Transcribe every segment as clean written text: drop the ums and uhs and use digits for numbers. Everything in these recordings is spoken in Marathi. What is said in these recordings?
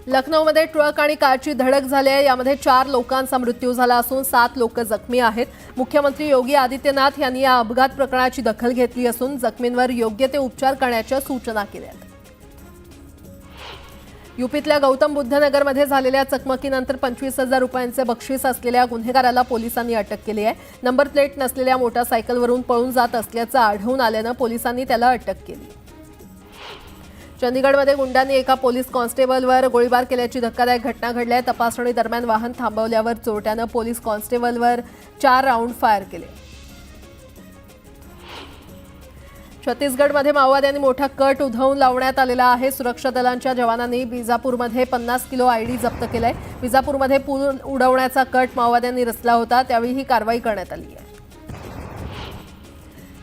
लखनौमध्ये ट्रक आणि कारची धडक झाली आहे। यामध्ये 4 लोकांचा मृत्यू झाला असून 7 लोक जखमी आहेत। मुख्यमंत्री योगी आदित्यनाथ यांनी या अपघात प्रकरणाची दखल घेतली असून जखमींवर योग्य ते उपचार करण्याच्या सूचना केल्या आहेत। यूपीतल्या गौतम बुद्ध नगरमध्ये झालेल्या चकमकीनंतर 25,000 रुपयांचे बक्षीस असलेल्या गुन्हेगाराला पोलिसांनी अटक केली आहे। नंबर प्लेट नसलेल्या मोटारसायकलवरून पळून जात असल्याचं आढळून आल्यानं पोलिसांनी त्याला अटक केली। चंदीगडमध्ये गुंडांनी एका पोलीस कॉन्स्टेबलवर गोळीबार केल्याची धक्कादायक घटना घडली आहे। तपासणी दरम्यान वाहन थांबवल्यावर चोरट्यानं पोलीस कॉन्स्टेबलवर 4 राऊंड फायर केले। छत्तीसगडमध्ये माओवाद्यांनी मोठा कट उधळून लावण्यात आलेला आहे। सुरक्षा दलांच्या जवानांनी बिजापूरमध्ये 50 किलो आयडी जप्त केलाय। बिजापूरमध्ये पूल उडवण्याचा कट माओवाद्यांनी रचला होता, त्यावेळी ही कारवाई करण्यात आली आहे।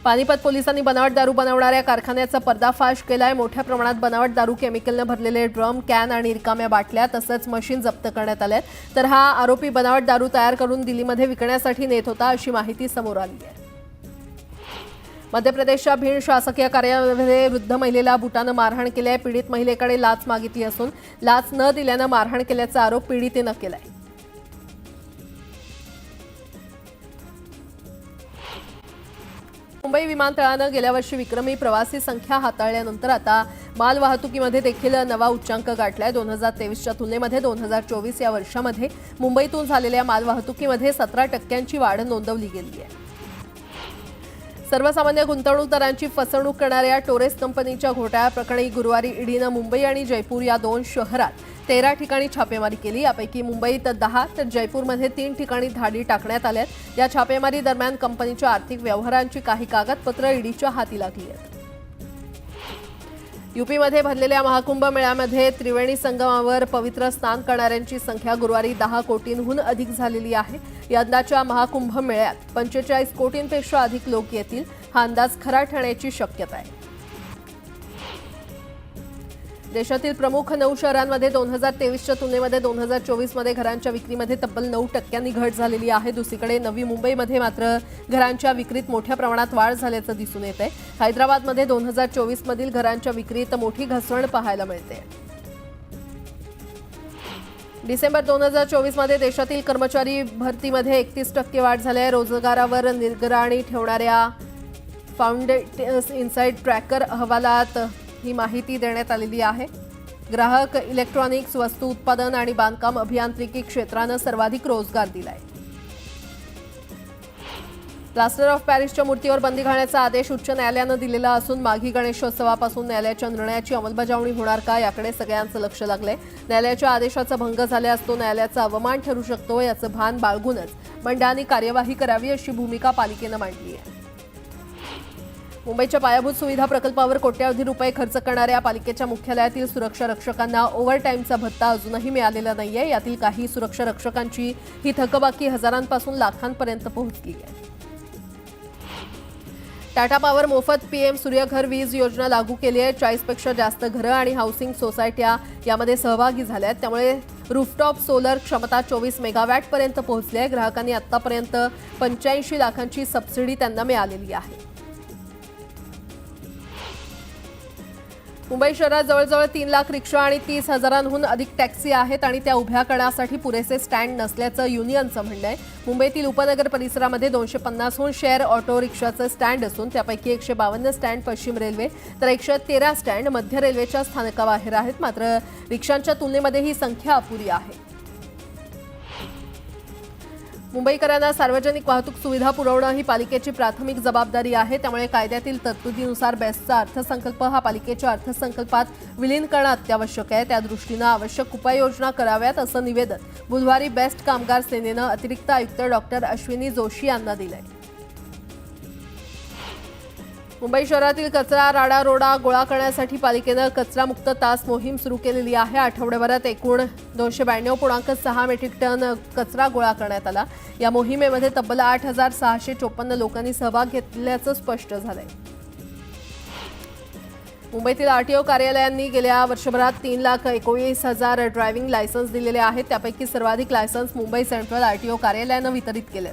पानिपत पोलिसांनी बनावट दारू बनवणाऱ्या कारखान्याचा पर्दाफाश केलाय। मोठ्या प्रमाणात बनावट दारू केमिकलने भरलेले ड्रम, कॅन आणि रिकाम्या बाटल्या तसंच मशीन जप्त करण्यात आल्यात। तर हा आरोपी बनावट दारू तयार करून दिल्लीमध्ये विकण्यासाठी नेत होता अशी माहिती समोर आली आहे। मध्य प्रदेशच्या भिंड शासकीय कार्यालयामध्ये वृद्ध महिलेला बुटानं मारहाण केली आहे। पीडित महिलेकडे लाच मागितली असून लाच न दिल्यानं मारहाण केल्याचा आरोप पीडितेनं केलाय। मुंबई विमानतळानं गेल्या वर्षी विक्रमी प्रवासी संख्या हाताळल्यानंतर आता मालवाहतुकीमध्ये देखील नवा उच्चांक गाठलाय। 2023च्या तुलनेमध्ये 2024 या वर्षामध्ये मुंबईतून झालेल्या मालवाहतुकीमध्ये 17% वाढ नोंदवली गेली आहे। सर्वसामान्य गुंतवणूकदारांची फसवणूक करणाऱ्या टोरेस कंपनीच्या घोटाळ्याप्रकरणी गुरुवारी ईडीनं मुंबई आणि जयपूर या 2 शहरात 13 ठिकाणी छापेमारी केली। यापैकी मुंबईत 10 तर जयपूरमध्ये 3 ठिकाणी धाडी टाकण्यात आल्यात। या छापेमारी दरम्यान कंपनीच्या आर्थिक व्यवहारांची काही कागदपत्र ईडीच्या हाती लागली आहेत। यूपीमध्ये भरलेल्या महाकुंभ मेळ्यामध्ये त्रिवेणी संगमावर पवित्र स्नान करणाऱ्यांची संख्या गुरुवारी 10 कोटींहून अधिक झालेली आहे। यंदाच्या महाकुंभ मेळ्यात 45 कोटींपेक्षा अधिक लोक येतील, हा अंदाज खरा ठरण्याची शक्यता आहे। देशातील प्रमुख 9 शहरांमध्ये 2023च्या तुलनेमध्ये 2024मध्ये घरांच्या विक्रीमध्ये तब्बल 9% घट झालेली आहे। दुसरीकडे नवी मुंबईमध्ये मात्र घरांच्या विक्रीत मोठ्या प्रमाणात वाढ झाल्याचं दिसून येत आहे। हैदराबादमध्ये 2024 मधील घरांच्या विक्रीत मोठी घसरण पाहायला मिळते। डिसेंबर 2024 मध्ये देशातील कर्मचारी भरतीमध्ये 31% वाढ झाली आहे। रोजगारावर निगराणी ठेवणाऱ्या फाउंडेशन्स इनसाइड ट्रॅकर अहवालात ही माहिती देण्यात आलेली आहे। ग्राहक, इलेक्ट्रॉनिक्स, वस्तू उत्पादन आणि बांधकाम अभियांत्रिकी क्षेत्रानं सर्वाधिक रोजगार दिलाय। प्लास्टर ऑफ पॅरिसच्या मूर्तीवर बंदी घालण्याचा आदेश उच्च न्यायालयानं दिलेला असून माघी गणेशोत्सवापासून न्यायालयाच्या निर्णयाची अंमलबजावणी होणार का याकडे सगळ्यांचं लक्ष लागलंय। न्यायालयाच्या आदेशाचा भंग झाल्यास तो न्यायालयाचा अवमान ठरू शकतो, याचं भान बाळगूनच मंडळांनी कार्यवाही करावी अशी भूमिका पालिकेनं मांडली आहे। मुंबईच्या पायाभूत सुविधा प्रकल्पावर कोट्यवधी रुपये खर्च करणाऱ्या पालिकेच्या मुख्यालयातील सुरक्षा रक्षकांना ओव्हरटाईमचा भत्ता अजूनही मिळालेला नाहीये। यातील काही सुरक्षा रक्षकांची ही थकबाकी हजारांपासून लाखांपर्यंत पोहोचली आहे। टाटा पॉवर मोफत पीएम सूर्यघर वीज योजना लागू केली आहे। 40पेक्षा जास्त घरं आणि हाऊसिंग सोसायट्या यामध्ये सहभागी झाल्या आहेत। त्यामुळे रूफटॉप सोलर क्षमता 24 मेगावॅट पर्यंत पोहोचली आहे। ग्राहकांनी आतापर्यंत 85 लाखांची सबसिडी त्यांना मिळालेली आहे। मुंबई शहरात जवळजवळ 3 लाख रिक्षा आणि 30,000हून अधिक टॅक्सी आहेत आणि त्या उभ्या करण्यासाठी पुरेसे स्टँड नसल्याचं युनियनचं म्हणणं आहे। मुंबईतील उपनगर परिसरामध्ये 250हून शेअर ऑटो रिक्षाचं स्टँड असून त्यापैकी 152 स्टँड पश्चिम रेल्वे तर 113 स्टँड मध्य रेल्वेच्या स्थानकाबाहेर आहेत। मात्र रिक्षांच्या तुलनेमध्ये ही संख्या अपुरी आहे। मुंबईकरांना सार्वजनिक वाहतूक सुविधा पुरवणं ही पालिकेची प्राथमिक जबाबदारी आहे। त्यामुळे कायद्यातील तरतुदीनुसार बेस्टचा अर्थसंकल्प हा पालिकेच्या अर्थसंकल्पात विलीन करणं अत्यावश्यक आहे। त्या दृष्टीनं आवश्यक उपाययोजना कराव्यात असं निवेदन बुधवारी बेस्ट कामगार सेनेनं अतिरिक्त आयुक्त डॉक्टर अश्विनी जोशी यांना दिलंय। मुंबई शहरातील कचरा, राडारोडा गोळा करण्यासाठी पालिकेनं कचरामुक्त तास मोहीम सुरू केलेली आहे। आठवड्याभरात एकूण 292.6 मेट्रिक टन कचरा गोळा करण्यात आला। या मोहिमेमध्ये तब्बल 8,654 लोकांनी सहभाग घेतल्याचं स्पष्ट झालंय। मुंबईतील आरटीओ कार्यालयांनी गेल्या वर्षभरात 3,19,000 ड्रायव्हिंग लायसन्स दिलेले आहेत। त्यापैकी सर्वाधिक लायसन्स मुंबई सेंट्रल आरटीओ कार्यालयानं वितरित केले।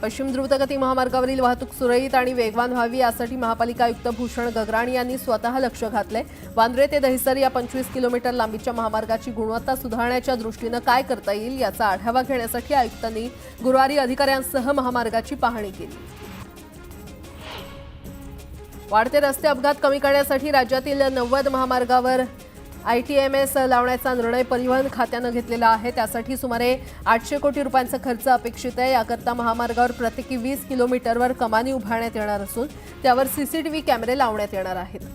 पश्चिम द्रुतगती महामार्गावरील वाहतूक सुरळीत आणि वेगवान व्हावी यासाठी महापालिका आयुक्त भूषण गगराणी यांनी स्वतः लक्ष घातले। वांद्रे ते दहिसर या 25 किलोमीटर लांबीच्या महामार्गाची गुणवत्ता सुधारण्याच्या दृष्टीने काय करता येईल याचा आढावा घेण्यासाठी आयुक्तांनी गुरुवारी अधिकाऱ्यांसह महामार्गाची पाहणी केली। वाढते रस्ते अपघात कमी करण्यासाठी राज्यातील 90 महामार्गावर ITMS लावण्याचा निर्णय परिवहन खात्याने घेतलेला आहे। त्यासाठी सुमारे 800 कोटी रुपयांचा खर्च अपेक्षित आहे। याकरता महामार्गावर प्रत्येकी 20 किलोमीटरवर कमानी उभारण्यात येणार असून त्यावर CCTV कॅमेरे लावण्यात येणार आहेत।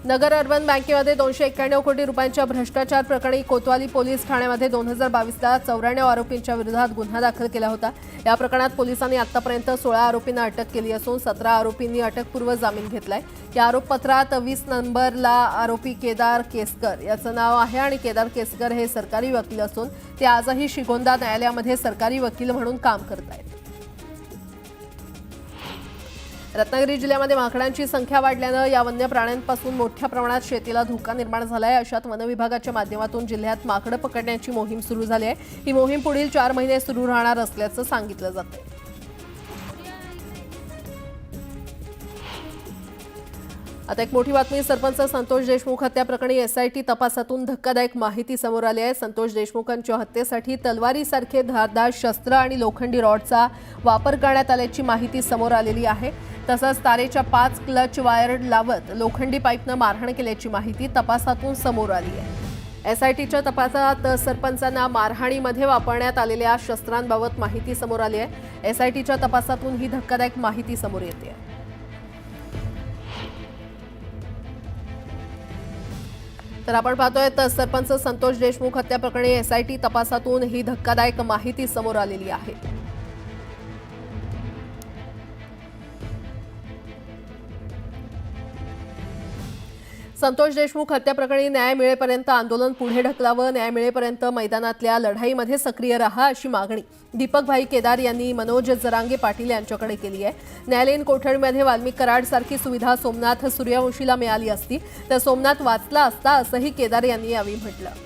नगर अर्बन बँकेमध्ये 291 कोटी रुपयांच्या भ्रष्टाचार प्रकरणी कोतवाली पोलीस ठाण्यामध्ये 2022ला 94 आरोपींच्या विरोधात गुन्हा दाखल केला होता। या प्रकरणात पोलिसांनी आतापर्यंत 16 आरोपींना अटक केली असून 17 आरोपींनी अटकपूर्व जामीन घेतलाय। या आरोपपत्रात 20 नंबरला आरोपी केदार केसकर याचं नाव आहे आणि केदार केसकर हे सरकारी वकील असून ते आजही श्रीगोंदा न्यायालयामध्ये सरकारी वकील म्हणून काम करत आहेत। रत्नागिरी जिल्ह्यामध्ये माकडांची संख्या वाढल्याने या वन्य प्राण्यांपासून मोठ्या प्रमाणात शेतीला धोका निर्माण झाला आहे। अशात वन विभागाच्या माध्यमातून जिल्ह्यात माकडं पकडण्याची मोहीम सुरू झाली आहे। ही मोहीम पुढील 4 महिने सुरू राहणार असल्याचं सांगितलं जातंय। आता एक मोठी बातमी। सरपंच संतोष देशमुख हत्या प्रकरणी SIT तपासातून धक्कादायक माहिती समोर आली आहे। संतोष देशमुखांच्या हत्येसाठी तलवारीसारखे धारदार शस्त्र आणि लोखंडी रॉडचा वापर करण्यात आल्याची माहिती समोर आलेली आहे। तसंच तारेच्या 5 क्लच वायर लावत लोखंडी पाईपनं मारहाण केल्याची माहिती तपासातून समोर आली आहे। SITच्या तपासात सरपंचांना मारहाणीमध्ये वापरण्यात आलेल्या शस्त्रांबाबत माहिती समोर आली आहे। SITच्या तपासातून ही धक्कादायक माहिती समोर येते आहे। तर आपण पाहतोय तर सरपंच संतोष देशमुख हत्या प्रकरणी SIT तपासातून ही धक्कादायक माहिती समोर आलेली आहे। संतोष देशमुख हत्या प्रकरणी न्याय मिळेपर्यंत आंदोलन पुढे ढकलावं, न्याय मिळेपर्यंत मैदानातल्या लढाईमध्ये सक्रिय राहा अशी मागणी दीपक भाई केदार यांनी मनोज जरांगे पाटील यांच्याकडे केली आहे। न्यायालयीन कोठडीमध्ये वाल्मिक कराडसारखी सुविधा सोमनाथ सूर्यवंशीला मिळाली असती तर सोमनाथ वाचला असता असंही केदार यांनी यावेळी म्हटलं।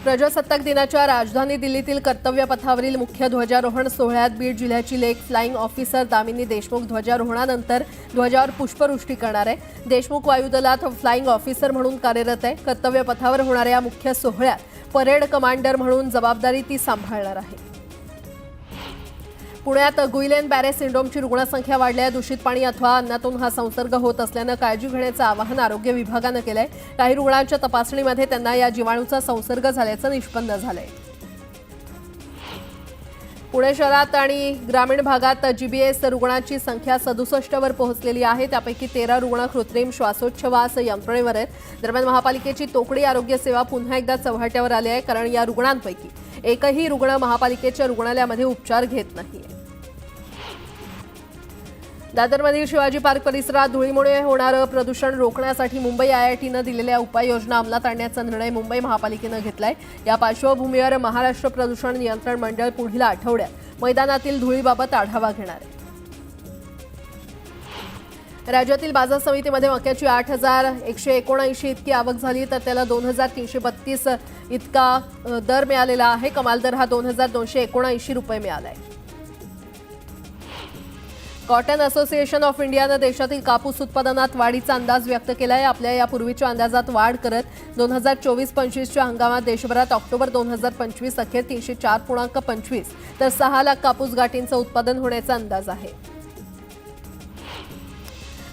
प्रजासत्ताक दिनाच्या राजधानी दिल्लीतील कर्तव्य पथावरील मुख्य ध्वजारोहण सोहळ्यात बीड जिल्ह्याची लेक फ्लाइंग ऑफिसर दामिनी देशमुख ध्वजारोहणानंतर ध्वजावर पुष्पवृष्टी करणार आहे। देशमुख वायुदलात फ्लाइंग ऑफिसर म्हणून कार्यरत आहे। कर्तव्य पथावर होणाऱ्या मुख्य सोहळ्यात परेड कमांडर म्हणून जबाबदारी ती सांभाळणार आहे। पुण्यात गुइलेन बॅरे सिंड्रोमची रुग्णसंख्या वाढली आहे। दूषित पाणी अथवा अन्नातून हा संसर्ग होत असल्याने काळजी घेण्याचं आवाहन आरोग्य विभागाने केलंय। काही रुग्णांच्या तपासणीमध्ये त्यांना या जीवाणूचा संसर्ग झाल्याचं निष्पन्न झालंय। पुणे शहरात आणि ग्रामीण भागात GBS रुग्णांची संख्या 67 वर पोहोचलेली आहे। त्यापैकी 13 रुग्ण कृत्रिम श्वासोच्छवास यंत्रणेवर आहेत। दरम्यान महापालिकेची तोकडी आरोग्य सेवा पुन्हा एकदा चव्हाट्यावर आली आहे, कारण या रुग्णांपैकी एकही रुग्ण महापालिकेच्या रुग्णालयामध्ये उपचार घेत नाहीये। दादरमधील शिवाजी पार्क परिसरात धुळीमुळे होणारं प्रदूषण रोखण्यासाठी मुंबई IITनं दिलेल्या उपाययोजना अंमलात आणण्याचा निर्णय मुंबई महापालिकेनं घेतलाय। या पार्श्वभूमीवर महाराष्ट्र प्रदूषण नियंत्रण मंडळ पुढील आठवड्यात मैदानातील धुळीबाबत आढावा घेणार आहे। राज्यातील बाजार समितीमध्ये मक्याची 8,179 इतकी आवक झाली तर त्याला 2,332 इतका दर मिळालेला आहे। कमाल दर हा 2,279 रुपये मिळाला आहे। कॉटन असोसिएशन ऑफ इंडियानं देशातील कापूस उत्पादनात वाढीचा अंदाज व्यक्त केला आहे। आपल्या यापूर्वीच्या अंदाजात वाढ करत 2024-25च्या हंगामात देशभरात ऑक्टोबर 2025 अखेर 304.25 तर 6 लाख कापूस गाठींचं उत्पादन होण्याचा अंदाज आहे।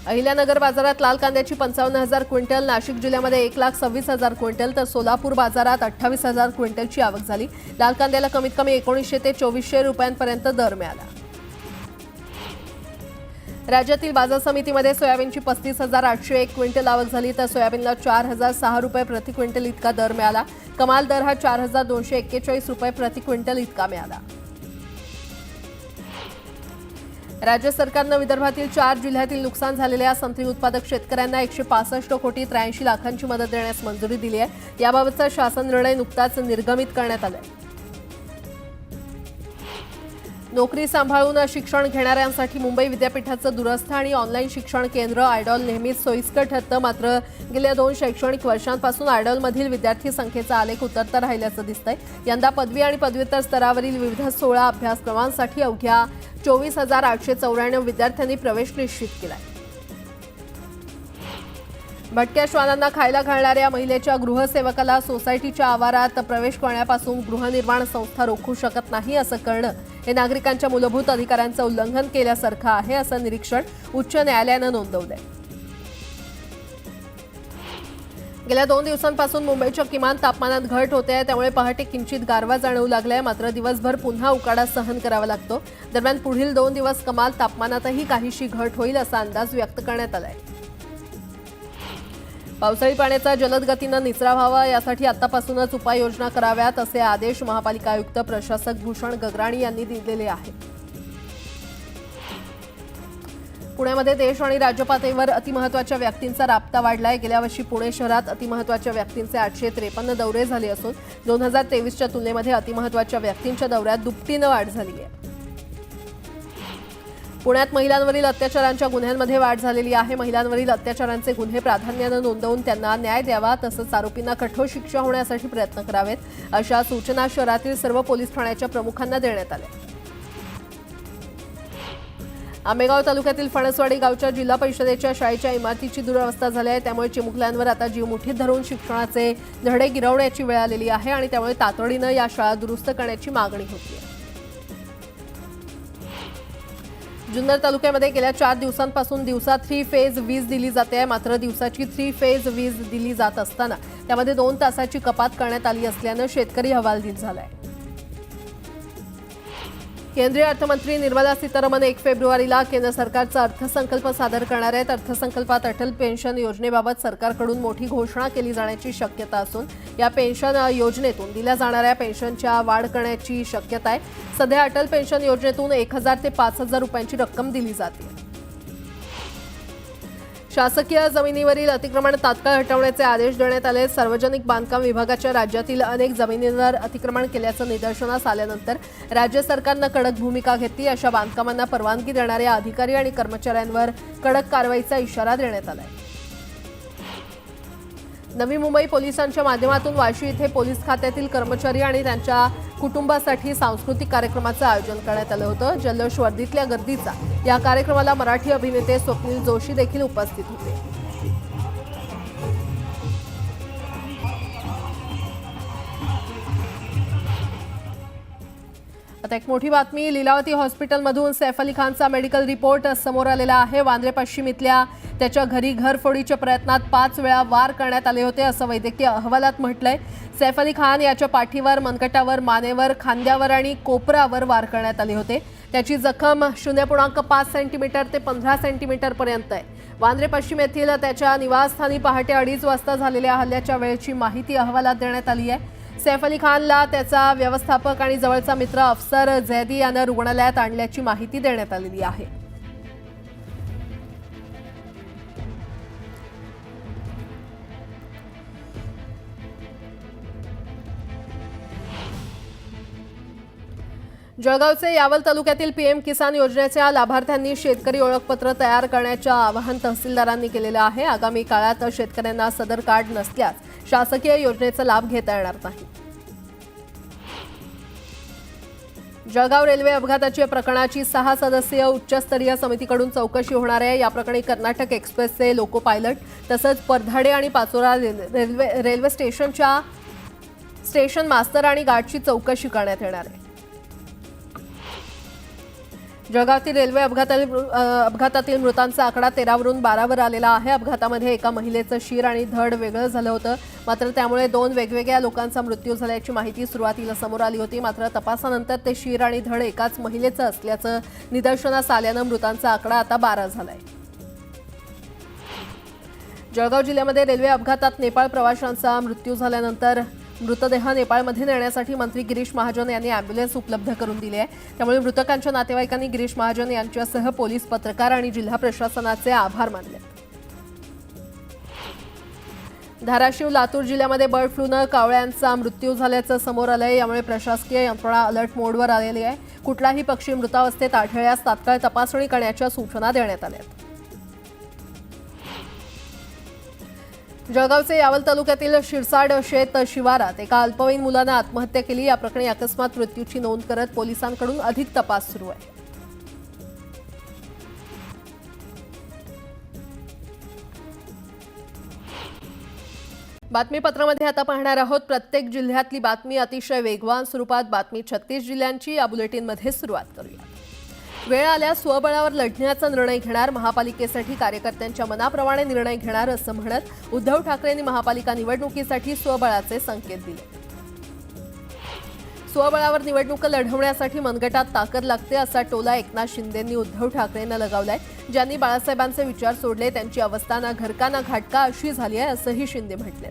अहिल्यानगर बाजारात लाल कांद्याची 55,000 क्विंटल, नाशिक जिल्ह्यामध्ये 1,26,000 क्विंटल तर सोलापूर बाजारात 28,000 क्विंटलची आवक झाली। लाल कांद्याला कमीत कमी 1900 ते 2400 रुपयांपर्यंत दर मिळाला। राज्यातील बाजार समितीमध्ये सोयाबीनची 35,801 क्विंटल आवक झाली तर सोयाबीनला 4,006 रुपये प्रति क्विंटल इतका दर मिळाला। कमाल दर हा 4,241 रुपये प्रति क्विंटल इतका मिळाला। राज्य सरकारनं विदर्भातील 4 जिल्ह्यातील नुकसान झालेल्या संत्री उत्पादक शेतकऱ्यांना 165 कोटी 83 लाखांची मदत देण्यास मंजुरी दिली आहे। याबाबतचा शासन निर्णय नुकताच निर्गमित करण्यात आला आहे। नोकरी सांभाळून शिक्षण घेणाऱ्यांसाठी मुंबई विद्यापीठाचं दूरस्थ आणि ऑनलाईन शिक्षण केंद्र आयडॉल नेहमीच सोयीस्कर ठरतं. मात्र गेल्या 2 शैक्षणिक वर्षांपासून आयडॉलमधील विद्यार्थी संख्येचा आलेख उतरता राहिल्याचं दिसतंय. यंदा पदवी आणि पदव्युत्तर स्तरावरील विविध 16 अभ्यासक्रमांसाठी अवघ्या 24,894 विद्यार्थ्यांनी प्रवेश निश्चित केलाय. भटक्या श्वानांना खायला घालणाऱ्या महिलेच्या गृहसेवकाला सोसायटीच्या आवारात प्रवेश करण्यापासून गृहनिर्माण संस्था रोखू शकत नाही असं करणं हे नागरिकांच्या मूलभूत अधिकारांचं उल्लंघन केल्यासारखं आहे असं निरीक्षण उच्च न्यायालयानं नोंदवलंय. गेल्या 2 दिवसांपासून मुंबईच्या किमान तापमानात घट होते आहे. त्यामुळे पहाटे किंचित गारवा जाणवू लागलाय. मात्र दिवसभर पुन्हा उकाडा सहन करावा लागतो. दरम्यान पुढील 2 दिवस कमाल तापमानातही काहीशी घट होईल असा अंदाज व्यक्त करण्यात आलाय. पावसाळी पाण्याचा जलद गतीनं निचरा व्हावा यासाठी आतापासूनच उपाययोजना कराव्यात असे आदेश महापालिका आयुक्त प्रशासक भूषण गगराणी यांनी दिलेले आहेत. पुण्यामध्ये देश आणि राज्य पातळीवर अतिमहत्त्वाच्या व्यक्तींचा राबता वाढलाय. गेल्या वर्षी पुणे शहरात अतिमहत्त्वाच्या व्यक्तींचे 853 दौरे झाले असून 2023च्या तुलनेमध्ये अतिमहत्त्वाच्या व्यक्तींच्या दौऱ्यात दुपटीनं वाढ झाली आहे. पुण्यात महिलांवरील अत्याचारांच्या गुन्ह्यांमध्ये वाढ झालेली आहे. महिलांवरील अत्याचारांचे गुन्हे प्राधान्यानं नोंदवून त्यांना न्याय द्यावा तसंच आरोपींना कठोर शिक्षा होण्यासाठी प्रयत्न करावेत अशा सूचना शहरातील सर्व पोलीस ठाण्याच्या प्रमुखांना देण्यात आल्या. आंबेगाव तालुक्यातील फणसवाडी गावच्या जिल्हा परिषदेच्या शाळेच्या इमारतीची दुरवस्था झाली आहे. त्यामुळे चिमुकल्यांवर आता जीव मुठीत धरून शिक्षणाचे धडे गिरवण्याची वेळ आलेली आहे आणि त्यामुळे तातडीनं या शाळा दुरुस्त करण्याची मागणी होती आहे. जुन्नर तालुक्यामध्ये गेल्या 4 दिवसांपासून दिवसा 3 फेज वीज दिली जाते आहे. मात्र दिवसाची 3 फेज वीज दिली जात असताना त्यामध्ये 2 तासाची कपात करण्यात आली असल्यानं शेतकरी हवालदिल झालाय. केंद्रीय अर्थमंत्री निर्मला सीतारामन 1 फेब्रुवारीला केंद्र सरकारचा अर्थसंकल्प सादर करणार आहेत. अर्थसंकल्पात अटल पेन्शन योजनेबाबत सरकारकडून मोठी घोषणा केली जाण्याची शक्यता असून या पेन्शन योजनेतून दिल्या जाणाऱ्या पेन्शनच्या वाढ करण्याची शक्यता आहे. सध्या अटल पेन्शन योजनेतून 1,000 ते 5,000 रुपयांची रक्कम दिली जाते. शासकीय जमिनीवरील अतिक्रमण तात्काळ हटवण्याचे आदेश देण्यात आले. सार्वजनिक बांधकाम विभागाच्या राज्यातील अनेक जमिनींवर अतिक्रमण केल्याचं निदर्शनास आल्यानंतर राज्य सरकारनं कडक भूमिका घेतली. अशा बांधकामांना परवानगी देणाऱ्या अधिकारी आणि कर्मचाऱ्यांवर कडक कारवाईचा इशारा देण्यात आलाय. नवी मुंबई पोलिसांच्या माध्यमातून वाशी इथे पोलीस खात्यातील कर्मचारी आणि त्यांच्या कुटुंबासाठी सांस्कृतिक कार्यक्रमाचं आयोजन करण्यात आलं होतं. जल्लोष वर्दीतल्या गर्दीचा या कार्यक्रमाला मराठी अभिनेते स्वप्नील जोशी देखील उपस्थित होते. आता एक मोठी बातमी. लीलावती हॉस्पिटलमधून सैफ अली खानचा मेडिकल रिपोर्ट समोर आलेला आहे. वांद्रे पश्चिम इथल्या त्याच्या घरी घरफोडीच्या प्रयत्नात 5 वेळा वार करण्यात आले होते असं वैद्यकीय अहवालात म्हटलंय. सैफ अली खान याच्या पाठीवर, मनगटावर, मानेवर, खांद्यावर आणि कोपरावर वार करण्यात आले होते. त्याची जखम 0.5 सेंटीमीटर ते 15 सेंटीमीटर पर्यंत आहे. वांद्रे पश्चिम येथील त्याच्या निवासस्थानी पहाटे 2:30 वाजता झालेल्या हल्ल्याच्या वेळेची माहिती अहवालात देण्यात आली आहे. सैफ अली खानला त्याचा व्यवस्थापक आणि जवळचा मित्र अफसर झैदी यानं रुग्णालयात आणल्याची माहिती देण्यात आलेली आहे. जळगावचे यावल तालुक्यातील पीएम किसान योजनेच्या लाभार्थ्यांनी शेतकरी ओळखपत्र तयार करण्याचं आवाहन तहसीलदारांनी केलेलं आहे. आगामी काळात शेतकऱ्यांना सदर कार्ड नसल्यास शासकीय योजनेचा लाभ घेता येणार नाही. जळगाव रेल्वे अपघाताच्या प्रकरणाची 6 सदस्यीय उच्चस्तरीय समितीकडून चौकशी होणार आहे. या प्रकरणी कर्नाटक एक्सप्रेसचे लोको पायलट तसंच परधाडे आणि पाचोरा रेल्वे स्टेशनच्या स्टेशन मास्तर आणि गार्डची चौकशी करण्यात येणार आहे. जळगावतील रेल्वे अपघातातील मृतांचा आकडा 13 वरून 12 वर आलेला आहे. अपघातामध्ये एका महिलेचं शीर आणि धड वेगळं झालं होतं. मात्र त्यामुळे 2 वेगवेगळ्या लोकांचा मृत्यू झाल्याची माहिती सुरुवातीला समोर आली होती. मात्र तपासानंतर ते शीर आणि धड एकाच महिलेचं असल्याचं निदर्शनास आल्यानं मृतांचा आकडा आता 12 झालाय. जळगाव जिल्ह्यामध्ये रेल्वे अपघातात नेपाळ प्रवाशांचा मृत्यू झाल्यानंतर मृतदेह नेपाळमध्ये नेण्यासाठी मंत्री गिरीश महाजन यांनी अॅम्ब्युलन्स उपलब्ध करून दिली आहे. त्यामुळे मृतकांच्या नातेवाईकांनी गिरीश महाजन यांच्यासह पोलीस, पत्रकार आणि जिल्हा प्रशासनाचे आभार मानले. धाराशिव, लातूर जिल्ह्यामध्ये बर्ड फ्लूनं कावळ्यांचा मृत्यू झाल्याचं समोर आलंय. यामुळे प्रशासकीय यंत्रणा अलर्ट मोडवर आलेली आहे. कुठलाही पक्षी मृतावस्थेत आढळल्यास तात्काळ तपासणी करण्याच्या सूचना देण्यात आल्या. जळगावचे यावल तालुक्यातील शिरसाड शेत शिवारात एका अल्पवयीन मुलानं आत्महत्या केली. या प्रकरणी अकस्मात मृत्यूची नोंद करत पोलिसांकडून अधिक तपास सुरू आहे. बातमीपत्रामध्ये आता पाहणार आहोत प्रत्येक जिल्ह्यातली बातमी अतिशय वेगवान स्वरूपात. बातमी 36 जिल्ह्यांची या बुलेटिनमध्ये सुरुवात करूया. वेळ आल्यास स्वबळावर लढण्याचा निर्णय घेणार, महापालिकेसाठी कार्यकर्त्यांच्या मनाप्रमाणे निर्णय घेणार असं म्हणत उद्धव ठाकरेंनी महापालिका निवडणुकीसाठी स्वबळाचे संकेत दिले. स्वबळावर निवडणूक लढवण्यासाठी मनगटात ताकद लागते असा टोला एकनाथ शिंदेंनी उद्धव ठाकरेंना लगावलाय. ज्यांनी बाळासाहेबांचे विचार सोडले त्यांची अवस्था ना घरका ना घाटका अशी झाली आहे असंही शिंदे म्हटले.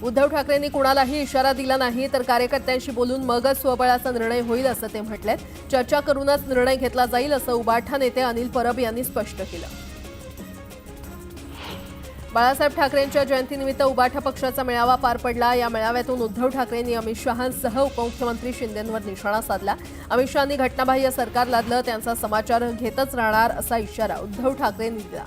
उद्धव ठाकरेंनी कुणालाही इशारा दिला नाही तर कार्यकर्त्यांशी बोलून मगच स्वबळाचा निर्णय होईल असं ते म्हटले. चर्चा करूनच निर्णय घेतला जाईल असं उबाठा नेते अनिल परब यांनी स्पष्ट केलं. बाळासाहेब ठाकरेंच्या जयंतीनिमित्त उबाठा पक्षाचा मेळावा पार पडला. या मेळाव्यातून उद्धव ठाकरेंनी अमित शहांसह उपमुख्यमंत्री शिंदेंवर निशाणा साधला. अमित शहांनी घटनाबाह्य सरकार लादलं, त्यांचा समाचार घेतच राहणार असा इशारा उद्धव ठाकरेंनी दिला.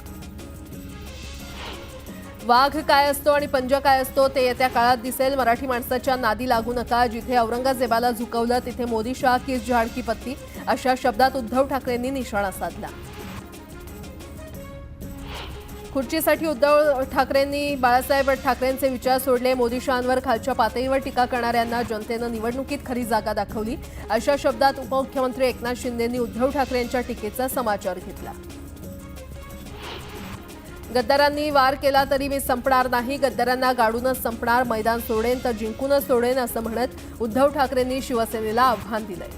वाघ काय असतो आणि पंजा काय असतो ते येत्या काळात दिसेल. मराठी माणसाच्या नादी लागू नका. जिथे औरंगजेबाला झुकवलं तिथे मोदी शाह किस झाड की पत्ती अशा शब्दात उद्धव ठाकरेंनी निशाणा साधला. खुर्चीसाठी उद्धव ठाकरेंनी बाळासाहेब ठाकरेंचे विचार सोडले. मोदी शहांवर खालच्या पातळीवर टीका करणाऱ्यांना जनतेनं निवडणुकीत खरी जागा दाखवली अशा शब्दात उपमुख्यमंत्री एकनाथ शिंदेंनी उद्धव ठाकरेंच्या टीकेचा समाचार घेतला. गद्दारांनी वार केला तरी मी संपणार नाही, गद्दारांना गाडूनच संपणार, मैदान सोडेन तर जिंकूनच सोडेन असं म्हणत उद्धव ठाकरेंनी शिवसेनेला आव्हान दिलंय.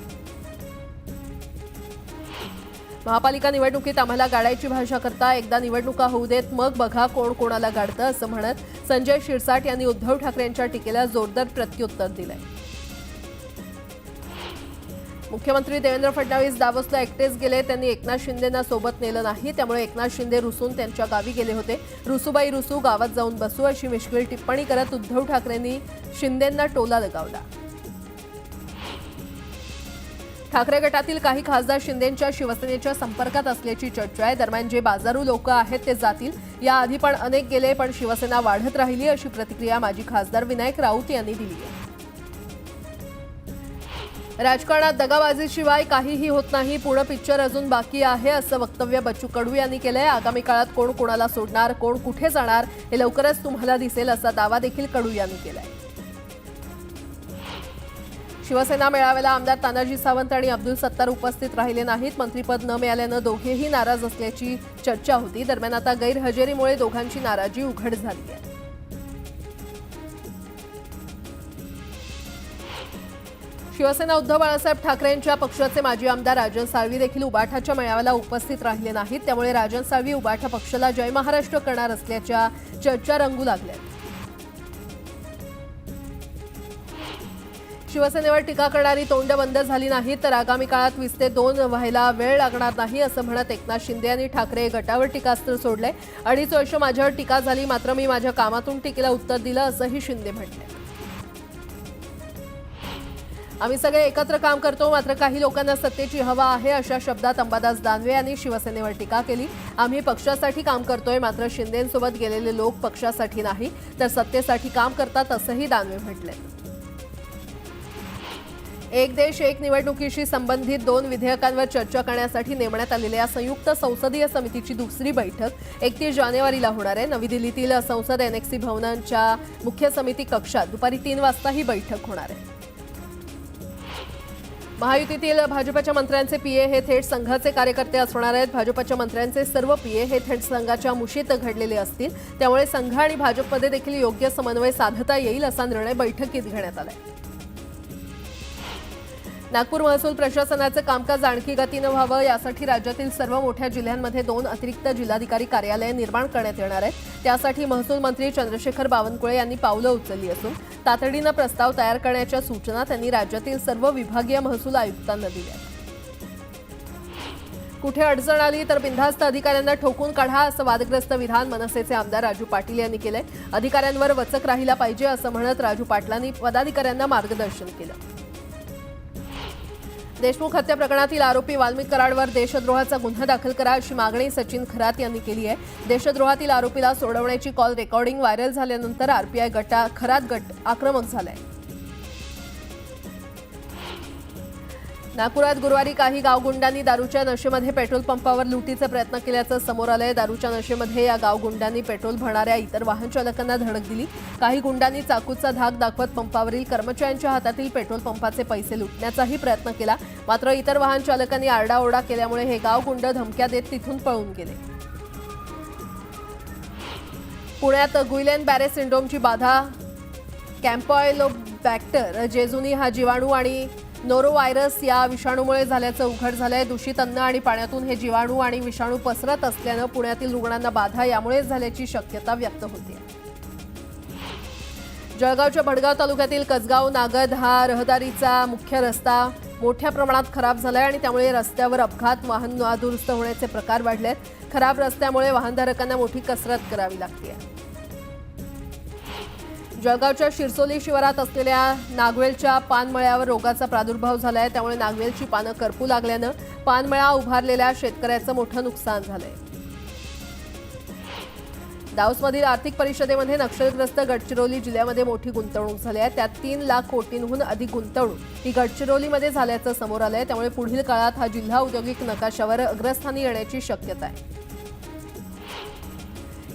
महापालिका निवडणुकीत आम्हाला गाडायची भाषा करता, एकदा निवडणुका होऊ देत मग बघा कोण कोणाला गाडतं असं म्हणत संजय शिरसाट यांनी उद्धव ठाकरेंच्या टीकेला जोरदार प्रत्युत्तर दिलंय. मुख्यमंत्री देवेंद्र फडणवीस दावोसला एकटेच गेले. त्यांनी एकनाथ शिंदेंना सोबत नेलं नाही, त्यामुळे एकनाथ शिंदे रुसून त्यांच्या गावी गेले होते. रुसूबाई रुसू गावात जाऊन बसू अशी मिश्किल टिप्पणी करत उद्धव ठाकरेंनी शिंदेंना टोला लगावला. ठाकरे गटातील काही खासदार शिंदेंच्या शिवसेनेच्या संपर्कात असल्याची चर्चा आहे. दरम्यान जे बाजारू लोक आहेत ते जातील. याआधी पण अनेक गेले पण शिवसेना वाढत राहिली अशी प्रतिक्रिया माजी खासदार विनायक राऊत यांनी दिली आहे. राजकारणात दगाबाजीशिवाय काहीही होत नाही, पुढं पिक्चर अजून बाकी आहे असं वक्तव्य बच्चू कडू यांनी केलंय. आगामी काळात कोण कोणाला सोडणार, कोण कुठे जाणार हे लवकरच तुम्हाला दिसेल असा दावा देखील कडू यांनी केलाय. शिवसेना मेळाव्याला आमदार तानाजी सावंत आणि अब्दुल सत्तार उपस्थित राहिले नाहीत. मंत्रिपद न मिळाल्यानं दोघेही नाराज असल्याची चर्चा होती. दरम्यान आता गैरहजेरीमुळे दोघांची नाराजी उघड झाली आहे. शिवसेना उद्धव बाळासाहेब ठाकरेंच्या पक्षाचे माजी आमदार राजन साळवी देखील उबाठाच्या मेळाव्याला उपस्थित राहिले नाहीत. त्यामुळे राजन साळवी उबाठा पक्षाला जय महाराष्ट्र करणार असल्याच्या चर्चा रंगू लागल्या. शिवसेनेवर टीका करणारी तोंड बंद झाली नाहीत तर आगामी काळात 20 ते 2 व्हायला वेळ लागणार नाही असं म्हणत एकनाथ शिंदे यांनी ठाकरे गटावर टीकास्त्र सोडले. 2.5 वर्ष माझ्यावर टीका झाली मात्र मी माझ्या कामातून टीकेला उत्तर दिलं असंही शिंदे म्हटले. आम्ही सगळे एकत्र काम करतो मात्र काही लोकांना सत्तेची हवा आहे अशा शब्दात अंबादास दानवे यांनी शिवसेनेवर टीका केली. आम्ही पक्षासाठी काम करतोय मात्र शिंदेंसोबत गेलेले लोक पक्षासाठी नाही तर सत्तेसाठी काम करतात असंही दानवे म्हटले. एक देश एक निवडणुकीशी संबंधित 2 विधेयकांवर चर्चा करण्यासाठी नेमण्यात आलेल्या संयुक्त संसदीय समितीची दुसरी बैठक 31 जानेवारीला होणार आहे. नवी दिल्लीतील संसद एनएक्सी भवनांच्या मुख्य समिती कक्षात दुपारी 3 वाजता ही बैठक होणार आहे. महायुतीतील भाजपच्या मंत्र्यांचे पीए हे थेट संघाचे कार्यकर्ते असणार आहेत. भाजपच्या मंत्र्यांचे सर्व पीए हे थेट संघाच्या मुशीत घडलेले असतील. त्यामुळे संघ आणि भाजपमध्ये देखील योग्य समन्वय साधता येईल असा निर्णय बैठकीत घेण्यात आला. नागपूर महसूल प्रशासनाचे कामकाज आणखी गतीनं व्हावं यासाठी राज्यातील सर्व मोठ्या जिल्ह्यांमध्ये 2 अतिरिक्त जिल्हाधिकारी कार्यालये निर्माण करण्यात येणार आहेत. त्यासाठी महसूल मंत्री चंद्रशेखर बावनकुळे यांनी पावलं उचलली असून तातडीनं प्रस्ताव तयार करण्याच्या सूचना त्यांनी राज्यातील सर्व विभागीय महसूल आयुक्तांना दिल्या. कुठे अडचण आली तर बिनधास्त अधिकाऱ्यांना ठोकून काढा असं वादग्रस्त विधान मनसेचे आमदार राजू पाटील यांनी केलंय. अधिकाऱ्यांवर वचक राहिला पाहिजे असं म्हणत राजू पाटलांनी पदाधिकाऱ्यांना मार्गदर्शन केलं. देशमुख हत्या प्रकरणातील आरोपी वाल्मिक कराडवर देशद्रोहाचा गुन्हा दाखल करा अशी मागणी सचिन खरात यांनी केली आहे। देशद्रोहातील आरोपीला सोडवण्याची कॉल रेकॉर्डिंग व्हायरल झाल्यानंतर आरपीआय खरात गट आक्रमक झालाय। नागपुरात गुरुवारी काही गावगुंडांनी दारूच्या नशेमध्ये पेट्रोल पंपावर लुटीचे प्रयत्न केल्याचं समोर आलंय। दारूच्या नशेमध्ये या गावगुंडांनी पेट्रोल भरणाऱ्या इतर वाहन चालकांना धडक दिली। काही गुंडांनी चाकूचा धाक दाखवत पंपावरील कर्मचाऱ्यांच्या हातातील पेट्रोल पंपाचे पैसे लुटण्याचाही प्रयत्न केला। मात्र इतर वाहन चालकांनी आरडाओरडा केल्यामुळे हे गावगुंड धमक्या देत तिथून पळून गेले। पुण्यात गुइलेन बॅरे सिंड्रोमची बाधा कॅम्पॉइलोबॅक्टर जेजुनी हा जीवाणू आणि नोरोव्हायरस या विषाणूमुळे झाल्याचं उघड झालंय। दूषित अन्न आणि पाण्यातून हे जीवाणू आणि विषाणू पसरत असल्यानं पुण्यातील रुग्णांना बाधा यामुळेच झाल्याची शक्यता व्यक्त होते। जळगावच्या भडगाव तालुक्यातील कसगाव नागद हा रहदारीचा मुख्य रस्ता मोठ्या प्रमाणात खराब झालाय आणि त्यामुळे रस्त्यावर अपघात वाहन दुरुस्त होण्याचे प्रकार वाढलेत। खराब रस्त्यामुळे वाहनधारकांना मोठी कसरत करावी लागते। जळगावच्या शिरसोली शिवारात असलेल्या नागवेलच्या पानमळ्यावर रोगाचा प्रादुर्भाव झालाय। त्यामुळे नागवेलची पानं करपू लागल्यानं पानमळा उभारलेल्या शेतकऱ्याचं मोठं नुकसान झालंय। दाऊसमधील आर्थिक परिषदेमध्ये नक्षलग्रस्त गडचिरोली जिल्ह्यामध्ये मोठी गुंतवणूक झाली आहे। त्यात 3 लाख कोटींहून अधिक गुंतवणूक ही गडचिरोलीमध्ये झाल्याचं समोर आलंय। त्यामुळे पुढील काळात हा जिल्हा औद्योगिक नकाशावर अग्रस्थानी येण्याची शक्यता आहे।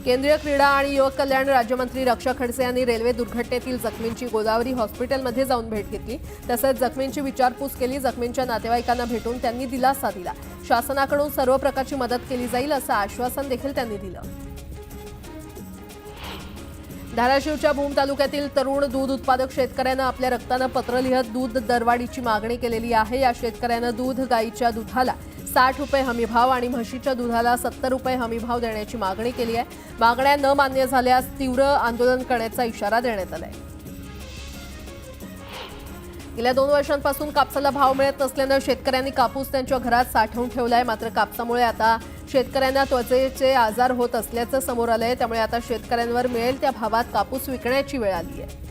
केंद्रीय क्रीडा आणि युवक कल्याण राज्यमंत्री रक्षा खडसे यांनी रेल्वे दुर्घटनेतील जखमींची गोदावरी हॉस्पिटलमध्ये जाऊन भेट घेतली। तसंच जखमींची विचारपूस केली। जखमींच्या नातेवाईकांना भेटून त्यांनी दिलासा दिला। शासनाकडून सर्व प्रकारची मदत केली जाईल असं आश्वासन देखील त्यांनी दिलं। धाराशिवच्या भूम तालुक्यातील तरुण दूध उत्पादक शेतकऱ्यानं आपल्या रक्तानं पत्र लिहत दूध दरवाढीची मागणी केलेली आहे। या शेतकऱ्यानं दूध गाईच्या दुधाला 60 रुपये हमीभाव आणि म्हशीच्या दुधाला 70 रुपये हमीभाव देण्याची मागणी केली आहे। मागण्या न मान्य झाल्यास तीव्र आंदोलन करण्याचा इशारा देण्यात आलाय। गेल्या 2 वर्षांपासून कापसाला भाव मिळत नसल्यानं शेतकऱ्यांनी कापूस त्यांच्या घरात साठवून ठेवलाय। मात्र कापसामुळे आता शेतकऱ्यांना त्वचेचे आजार होत असल्याचं समोर आलंय। त्यामुळे आता शेतकऱ्यांवर मिळेल त्या भावात कापूस विकण्याची वेळ आली आहे।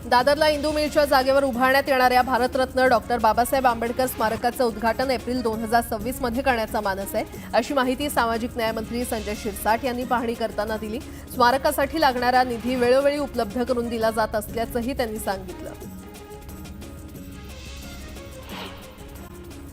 दादरला इंदू मिलच्या जागेवर उभारण्यात येणाऱ्या भारतरत्न डॉक्टर बाबासाहेब आंबेडकर स्मारकाचं उद्घाटन एप्रिल 2026 मध्ये करण्याचा मानस आहे अशी माहिती सामाजिक न्याय मंत्री संजय शिरसाट यांनी पाहणी करताना दिली। स्मारकासाठी लागणारा निधी वेळोवेळी उपलब्ध करून दिला जात असल्याचंही त्यांनी सांगितलं।